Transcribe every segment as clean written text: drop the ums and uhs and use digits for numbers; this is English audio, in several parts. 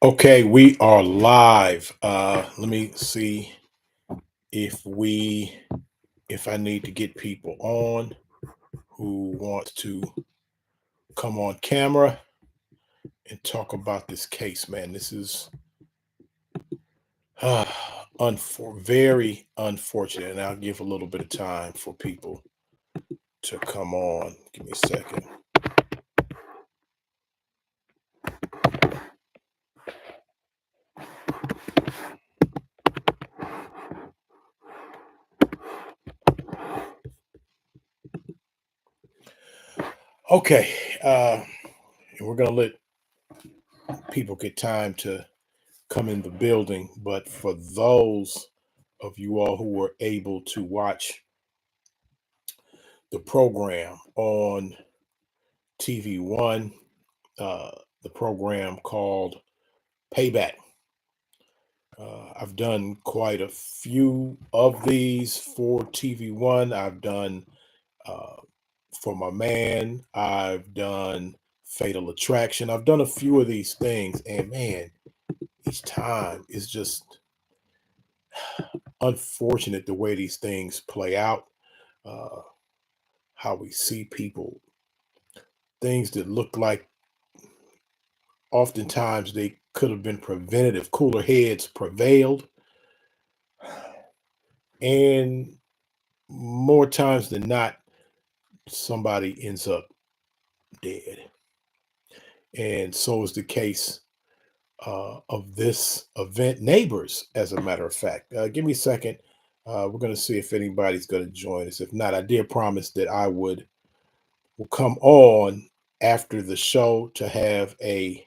Okay, we are live. Let me see if we if I need to get people on who want to come on camera and talk about this case, man. This is uh, very unfortunate, and I'll give a little bit of time for people to come on. Give me a second. Okay, and we're gonna let people get time to come in the building, but for those of you all who were able to watch the program on TV1, uh, the program called Payback. I've done quite a few of these for TV1. I've done uh, For My Man, I've done Fatal Attraction. I've done a few of these things, and man, each time is just unfortunate the way these things play out. Uh, how we see people, things that look like oftentimes they could have been prevented if cooler heads prevailed. And more times than not, somebody ends up dead. And so is the case of this event. Neighbors, as a matter of fact. Give me a second. We're going to see if anybody's going to join us. If not, I did promise that I will come on after the show to have a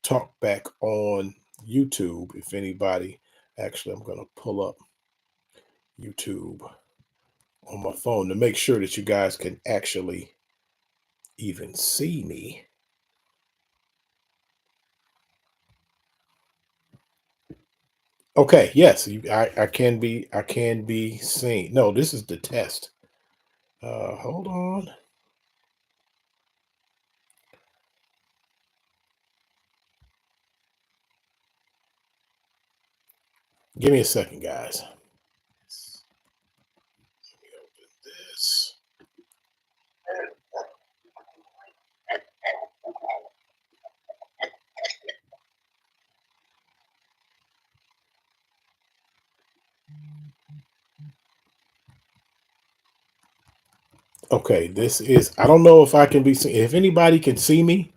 talk back on YouTube. If anybody, actually, I'm going to pull up YouTube on my phone to make sure that you guys can actually even see me. Okay, yes, I can be seen. No, this is the test. Hold on. Give me a second, guys. This. Okay, this is. I don't know if I can be seen. If anybody can see me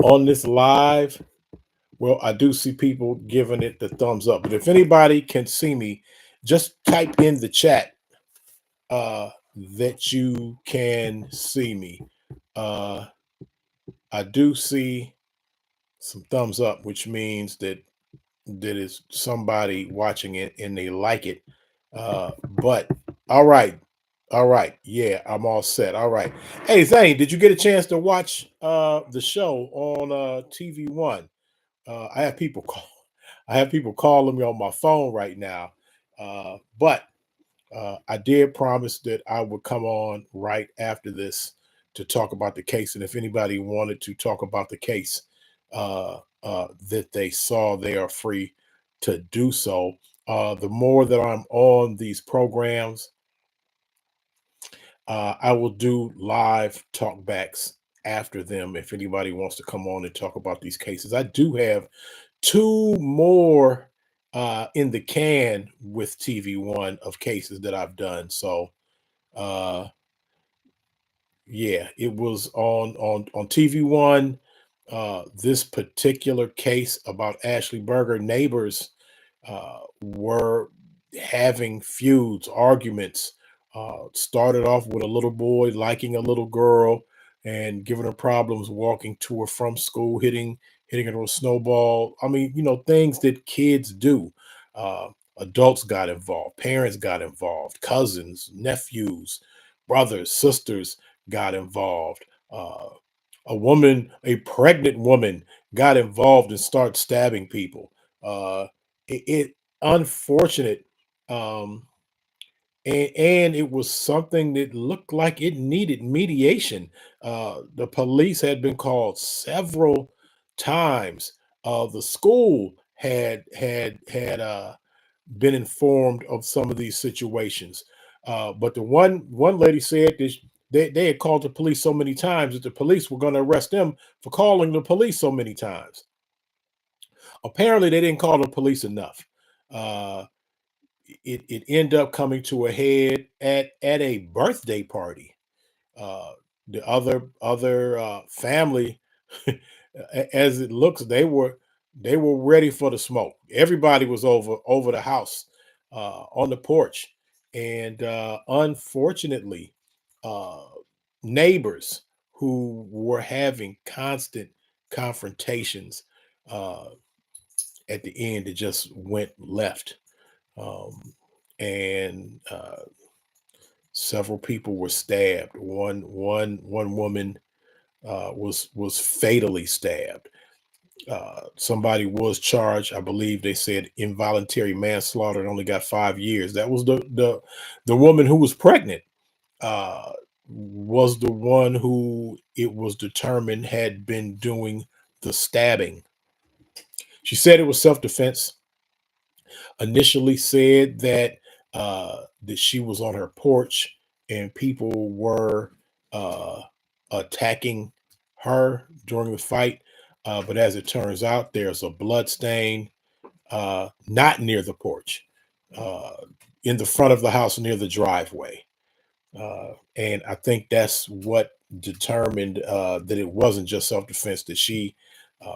on this live, well, I do see people giving it the thumbs up. But if anybody can see me, just type in the chat that you can see me. Uh, I do see some thumbs up, which means that is somebody watching it and they like it. But all right, all right, yeah, I'm all set. All right. Hey Zane, did you get a chance to watch the show on TV1? I have people call. I have people calling me on my phone right now. But I did promise that I would come on right after this to talk about the case. And if anybody wanted to talk about the case that they saw, they are free to do so. The more that I'm on these programs, I will do live talkbacks after them if anybody wants to come on and talk about these cases. I do have two more in the can with TV1 of cases that I've done. So uh yeah, it was on TV1. This particular case about Ashley Berger, neighbors were having feuds, arguments. Started off with a little boy liking a little girl and giving her problems walking to or from school, hitting her with a snowball. I mean, things that kids do. Uh, Adults got involved, parents got involved, cousins, nephews, brothers, sisters got involved. A pregnant woman, got involved and started stabbing people. It unfortunate, um, and it was something that looked like it needed mediation. The police had been called several times, The school had been informed of some of these situations, but the one lady said that they had called the police so many times that the police were going to arrest them for calling the police so many times. Apparently, they didn't call the police enough. Uh, it ended up coming to a head at a birthday party. uh, the other family, as it looks, they were ready for the smoke. Everybody was over the house, on the porch, and unfortunately, uh, neighbors who were having constant confrontations, uh, at the end, it just went left, um, and several people were stabbed. One woman was fatally stabbed. Somebody was charged. I believe they said involuntary manslaughter and only got 5 years. That was the woman who was pregnant. Uh, was the one who it was determined had been doing the stabbing. She said it was self defense. Initially said that she was on her porch and people were uh, attacking her during the fight. But as it turns out, there's a blood stain, not near the porch, uh, in the front of the house near the driveway. And I think that's what determined that it wasn't just self defense, that she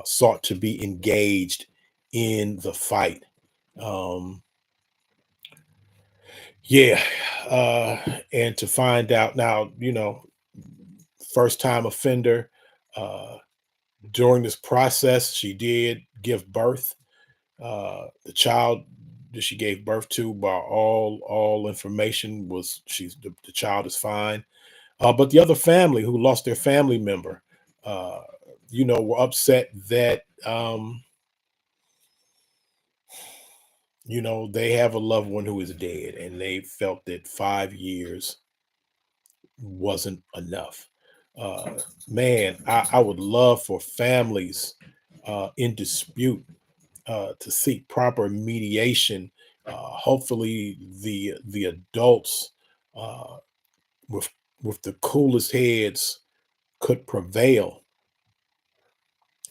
sought to be engaged in the fight. Um, Yeah, uh, and to find out now, first time offender. Uh, During this process, she did give birth. The child that she gave birth to, by all information, was the child is fine. But the other family who lost their family member, uh, were upset that they have a loved one who is dead, and they felt that 5 years wasn't enough. Uh, Man, I would love for families in dispute to seek proper mediation. Hopefully, the adults uh, with the coolest heads could prevail.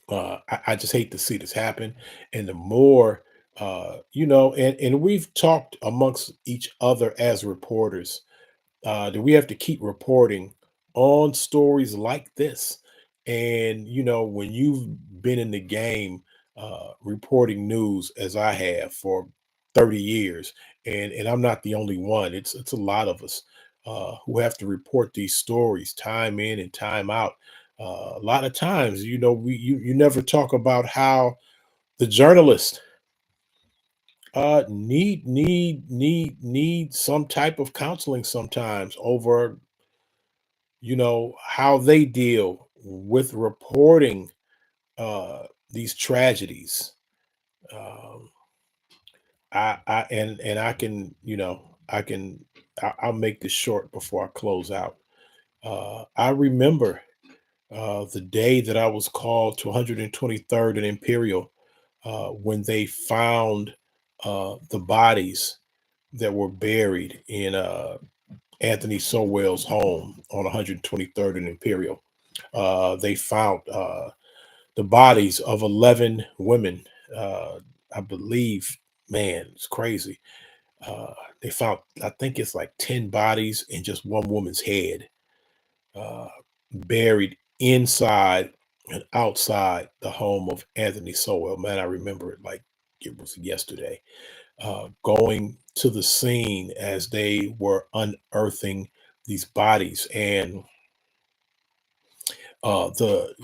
I just hate to see this happen, and the more and we've talked amongst each other as reporters, that we have to keep reporting on stories like this. And when you've been in the game, reporting news as I have for 30 years, and I'm not the only one. It's a lot of us who have to report these stories time in and time out. A lot of times, you never talk about how the journalists need some type of counseling sometimes over how they deal with reporting these tragedies. um and I can I'll make this short before I close out. I remember the day that I was called to 123rd and Imperial, when they found the bodies that were buried in Anthony Sowell's home on 123rd and Imperial. They found the bodies of 11 women. Uh, I believe, man, it's crazy. Uh, they found, I think it's like 10 bodies and just one woman's head, uh, buried inside and outside the home of Anthony Sowell. Man, I remember it like it was yesterday. Going to the scene as they were unearthing these bodies, and the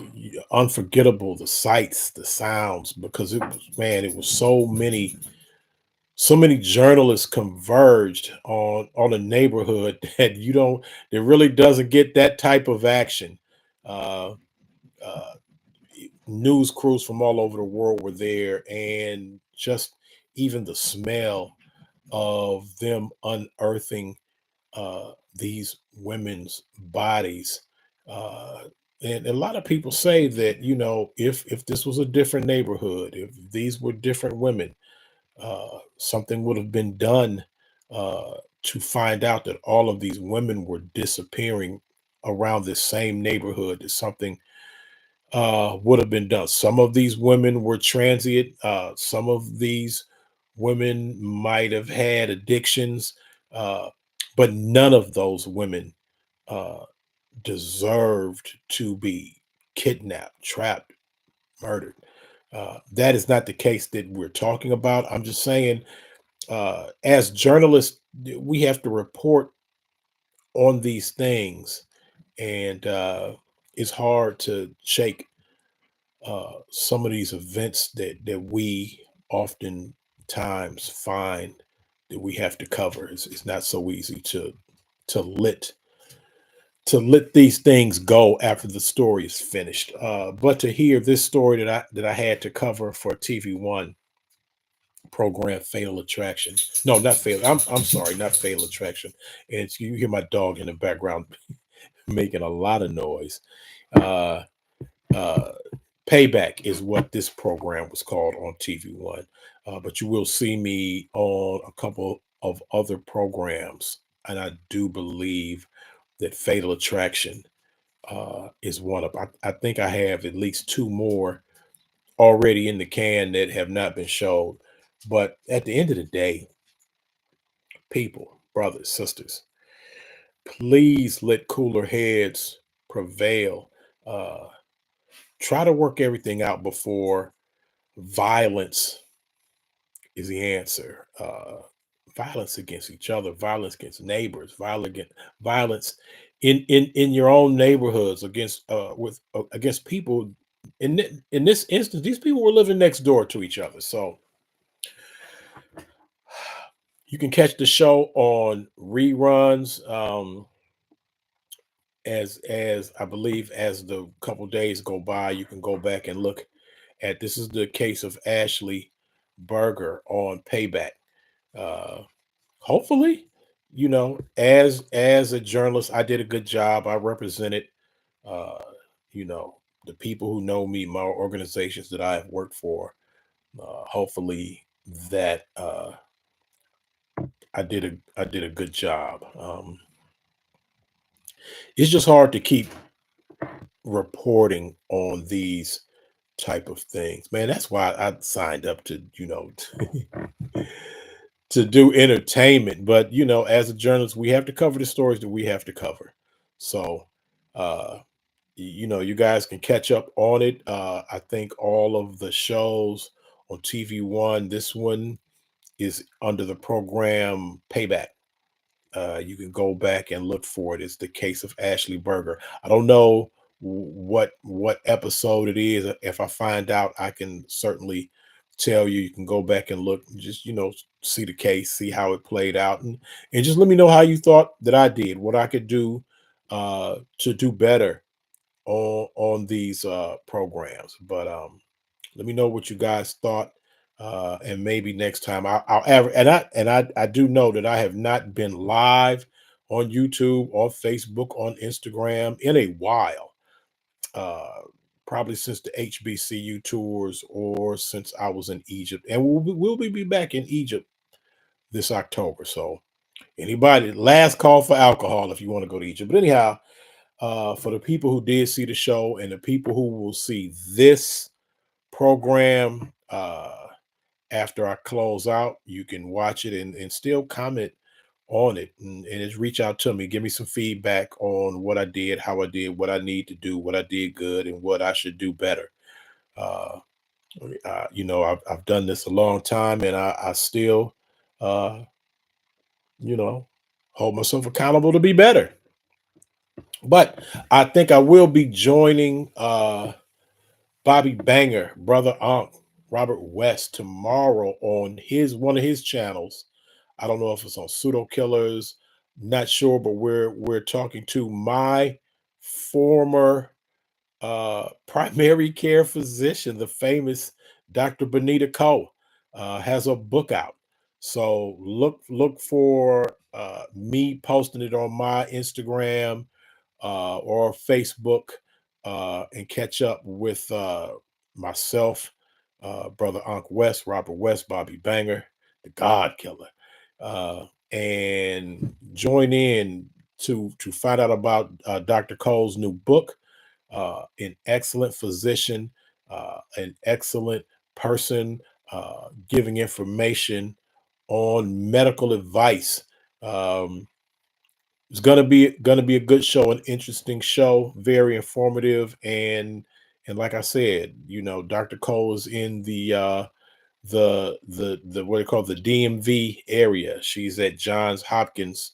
unforgettable, the sights, the sounds, because it was so many journalists converged on a neighborhood that you don't that really doesn't get that type of action. uh, uh, News crews from all over the world were there, and just even the smell of them unearthing these women's bodies, uh, And a lot of people say that, if this was a different neighborhood, if these were different women, something would have been done uh, to find out that all of these women were disappearing around this same neighborhood. That something would have been done. Some of these women were transient. Some of these women might have had addictions, uh, but none of those women uh, deserved to be kidnapped, trapped, murdered. That is not the case that we're talking about. I'm just saying, as journalists, we have to report on these things, and it's hard to shake some of these events that we oftentimes find that we have to cover. It's not so easy to let to let these things go after the story is finished. But to hear this story that I had to cover for TV1 program, Fatal Attraction. No, not Fatal. I'm sorry, not Fatal Attraction. And you hear my dog in the background making a lot of noise. Uh, uh, Payback is what this program was called on TV1. But you will see me on a couple of other programs, and I do believe that Fatal Attraction is one of. I think I have at least two more already in the can that have not been showed. But at the end of the day, people, brothers, sisters, please let cooler heads prevail. Uh, Try to work everything out before violence is the answer. Violence against each other, violence against neighbors, violence in your own neighborhoods against with against people. In this instance, these people were living next door to each other. So you can catch the show on reruns. As I believe as the couple days go by, you can go back and look at this is the case of Ashley Berger on Payback. Uh, Hopefully, as a journalist, I did a good job. I represented, uh, the people who know me, my organizations that I have worked for. Hopefully, that I did a good job. It's just hard to keep reporting on these type of things, man. That's why I signed up to to do entertainment. But as a journalist, we have to cover the stories that we have to cover. So uh you guys can catch up on it. I think all of the shows on TV1, this one is under the program Payback. You can go back and look for it. It's the case of Ashley Berger. I don't know what episode it is. If I find out, I can certainly tell you. You can go back and look, just see the case, see how it played out, and just let me know how you thought that I did, what I could do to do better on these programs. But let me know what you guys thought, and maybe next time I do know that I have not been live on YouTube, on Facebook, on Instagram in a while. Uh, Probably since the HBCU tours or since I was in Egypt, and we'll be back in Egypt this October. So anybody, last call for alcohol if you want to go to Egypt. But anyhow, for the people who did see the show and the people who will see this program after I close out, you can watch it and still comment on it and just reach out to me. Give me some feedback on what I did, how I did, what I need to do, what I did good, and what I should do better. Uh, I've done this a long time and I still, uh, you know, hold myself accountable to be better. But I think I will be joining Bobby Banger, brother Unc, Robert West tomorrow on his one of his channels. I don't know if it's on Pseudo Killers, not sure, but we're talking to my former primary care physician, the famous Dr. Benita Cole, has a book out. So look for me posting it on my Instagram or Facebook. and catch up with myself, brother Unc West, Robert West, Bobby Banger, the God Killer, and join in to find out about Dr. Cole's new book, an excellent physician, an excellent person, giving information on medical advice. Um, it's gonna be a good show, an interesting show, very informative, and like I said, Dr. Cole is in the what they call the DMV area. She's at Johns Hopkins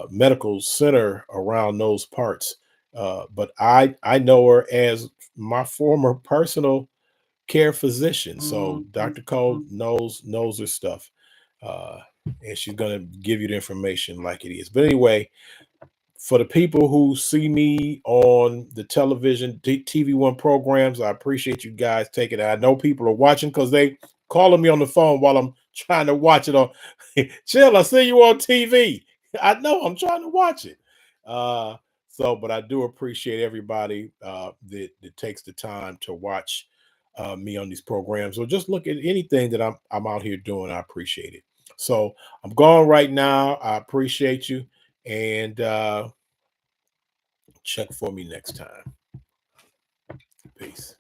Medical Center around those parts. But I know her as my former personal care physician. So Mhm, Dr. Cole mhm. knows her stuff. Uh, and she's gonna give you the information like it is. But anyway, for the people who see me on the television, TV1 programs, I appreciate you guys taking it. I know people are watching because they calling me on the phone while I'm trying to watch it on. Chill, I see you on TV. I know I'm trying to watch it. Uh, but I do appreciate everybody that takes the time to watch me on these programs or just look at anything that I'm out here doing. I appreciate it. So I'm gone right now. I appreciate you. And check for me next time. Peace.